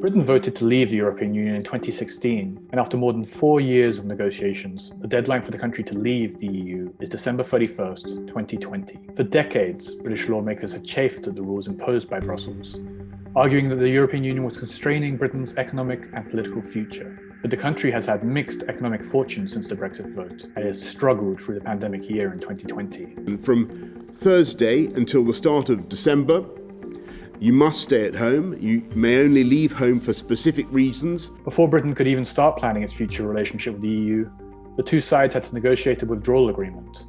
Britain voted to leave the European Union in 2016, and after more than 4 years of negotiations, the deadline for the country to leave the EU is December 31st, 2020. For decades, British lawmakers had chafed at the rules imposed by Brussels, arguing that the European Union was constraining Britain's economic and political future. But the country has had mixed economic fortune since the Brexit vote, and has struggled through the pandemic year in 2020. From Thursday until the start of December, you must stay at home. You may only leave home for specific reasons. Before Britain could even start planning its future relationship with the EU, the two sides had to negotiate a withdrawal agreement,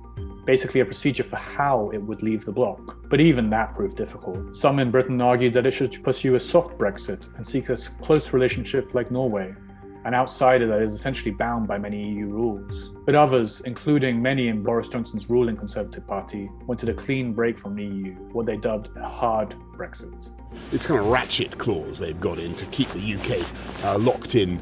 basically a procedure for how it would leave the bloc. But even that proved difficult. Some in Britain argued that it should pursue a soft Brexit and seek a close relationship like Norway, an outsider that is essentially bound by many EU rules. But others, including many in Boris Johnson's ruling Conservative Party, wanted a clean break from the EU, what they dubbed a hard Brexit. This kind of ratchet clause they've got in to keep the UK locked in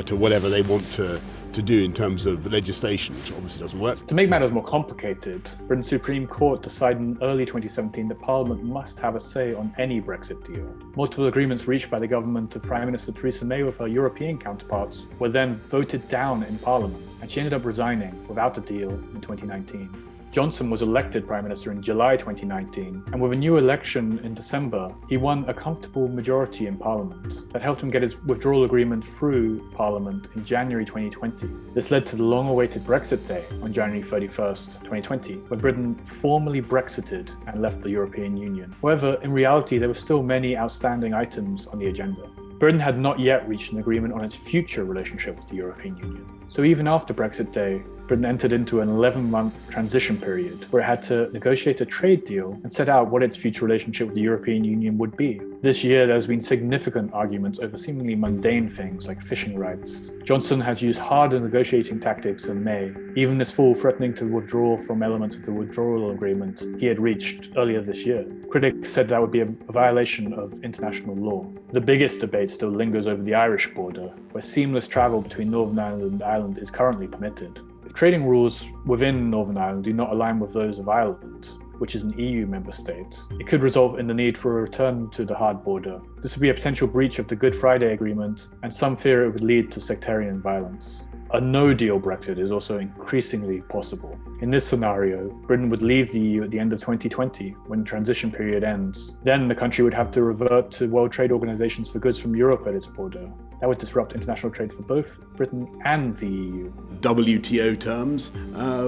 to whatever they want to do in terms of legislation, which obviously doesn't work. To make matters more complicated, Britain's Supreme Court decided in early 2017 that Parliament must have a say on any Brexit deal. Multiple agreements reached by the government of Prime Minister Theresa May with her European counterparts were then voted down in Parliament, and she ended up resigning without a deal in 2019. Johnson was elected Prime Minister in July 2019, and with a new election in December, he won a comfortable majority in Parliament that helped him get his withdrawal agreement through Parliament in January 2020. This led to the long-awaited Brexit Day on January 31st, 2020, when Britain formally Brexited and left the European Union. However, in reality, there were still many outstanding items on the agenda. Britain had not yet reached an agreement on its future relationship with the European Union. So even after Brexit Day, Britain entered into an 11-month transition period where it had to negotiate a trade deal and set out what its future relationship with the European Union would be. This year, there's been significant arguments over seemingly mundane things like fishing rights. Johnson has used harder negotiating tactics in May, even this fall threatening to withdraw from elements of the withdrawal agreement he had reached earlier this year. Critics said that would be a violation of international law. The biggest debate still lingers over the Irish border, where seamless travel between Northern Ireland and Ireland is currently permitted. If trading rules within Northern Ireland do not align with those of Ireland, which is an EU member state, it could result in the need for a return to the hard border. This would be a potential breach of the Good Friday Agreement, and some fear it would lead to sectarian violence. A no-deal Brexit is also increasingly possible. In this scenario, Britain would leave the EU at the end of 2020, when the transition period ends. Then the country would have to revert to World Trade Organizations for goods from Europe at its border. That would disrupt international trade for both Britain and the EU. WTO terms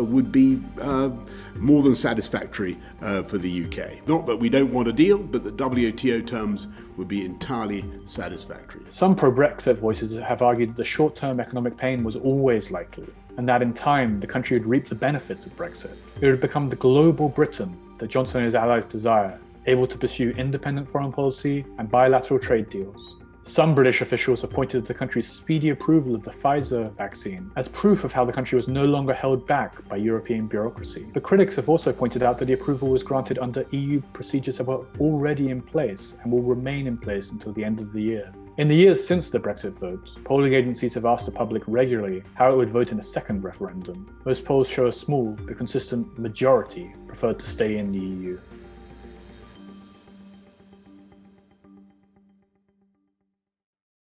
would be more than satisfactory for the UK. Not that we don't want a deal, but the WTO terms would be entirely satisfactory. Some pro-Brexit voices have argued that the short-term economic pain was always likely, and that in time the country would reap the benefits of Brexit. It would become the global Britain that Johnson and his allies desire, able to pursue independent foreign policy and bilateral trade deals. Some British officials have pointed to the country's speedy approval of the Pfizer vaccine as proof of how the country was no longer held back by European bureaucracy. But critics have also pointed out that the approval was granted under EU procedures that were already in place and will remain in place until the end of the year. In the years since the Brexit vote, polling agencies have asked the public regularly how it would vote in a second referendum. Most polls show a small but consistent majority preferred to stay in the EU.